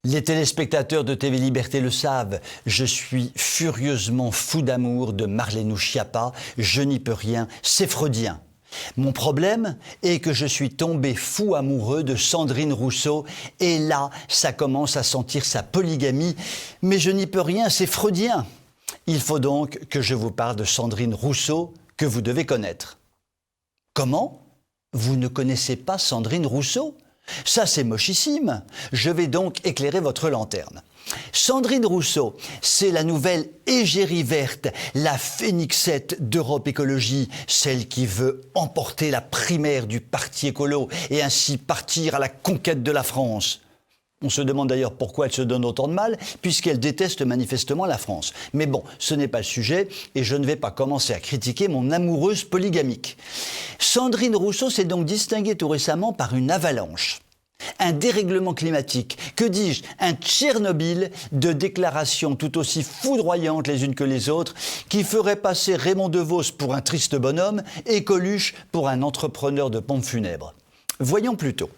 Les téléspectateurs de TV Liberté le savent, je suis furieusement fou d'amour de Marlène Schiappa, je n'y peux rien, c'est freudien. Mon problème est que je suis tombé fou amoureux de Sandrine Rousseau et là, ça commence à sentir sa polygamie, mais je n'y peux rien, c'est freudien. Il faut donc que je vous parle de Sandrine Rousseau que vous devez connaître. Comment ? Vous ne connaissez pas Sandrine Rousseau ? Ça, c'est mochissime. Je vais donc éclairer votre lanterne. Sandrine Rousseau, c'est la nouvelle égérie verte, la phénixette d'Europe Écologie, celle qui veut emporter la primaire du parti écolo et ainsi partir à la conquête de la France. On se demande d'ailleurs pourquoi elle se donne autant de mal, puisqu'elle déteste manifestement la France. Mais bon, ce n'est pas le sujet, et je ne vais pas commencer à critiquer mon amoureuse polygamique. Sandrine Rousseau s'est donc distinguée tout récemment par une avalanche. Un dérèglement climatique, que dis-je, un Tchernobyl de déclarations tout aussi foudroyantes les unes que les autres, qui ferait passer Raymond DeVos pour un triste bonhomme et Coluche pour un entrepreneur de pompes funèbres. Voyons plutôt.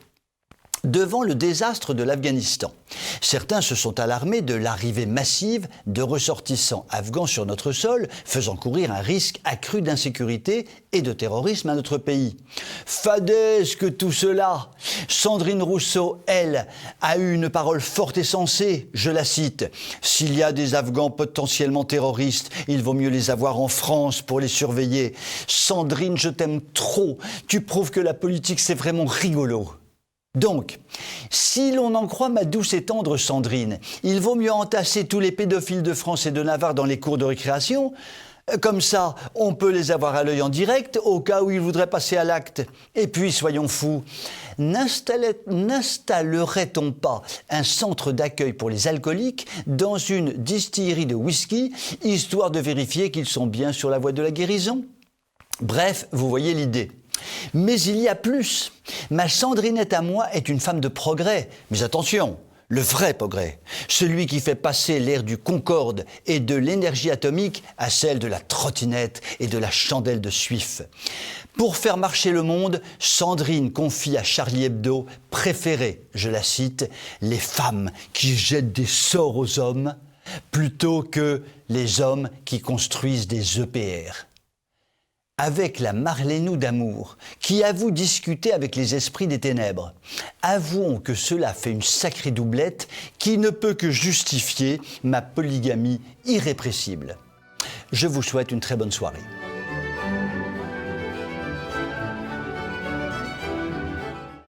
Devant le désastre de l'Afghanistan, certains se sont alarmés de l'arrivée massive de ressortissants afghans sur notre sol, faisant courir un risque accru d'insécurité et de terrorisme à notre pays. Fadesque tout cela! Sandrine Rousseau, elle, a eu une parole forte et sensée, je la cite. « S'il y a des Afghans potentiellement terroristes, il vaut mieux les avoir en France pour les surveiller. Sandrine, je t'aime trop, tu prouves que la politique c'est vraiment rigolo. » Donc, si l'on en croit ma douce et tendre Sandrine, il vaut mieux entasser tous les pédophiles de France et de Navarre dans les cours de récréation. Comme ça, on peut les avoir à l'œil en direct au cas où ils voudraient passer à l'acte. Et puis, soyons fous, n'installerait-on pas un centre d'accueil pour les alcooliques dans une distillerie de whisky, histoire de vérifier qu'ils sont bien sur la voie de la guérison ? Bref, vous voyez l'idée. Mais il y a plus. Ma Sandrinette à moi est une femme de progrès. Mais attention, le vrai progrès. Celui qui fait passer l'ère du Concorde et de l'énergie atomique à celle de la trottinette et de la chandelle de Suif. Pour faire marcher le monde, Sandrine confie à Charlie Hebdo préférer, je la cite, les femmes qui jettent des sorts aux hommes plutôt que les hommes qui construisent des EPR. Avec la Marlénou d'amour, qui avoue discuter avec les esprits des ténèbres. Avouons que cela fait une sacrée doublette qui ne peut que justifier ma polygamie irrépressible. Je vous souhaite une très bonne soirée.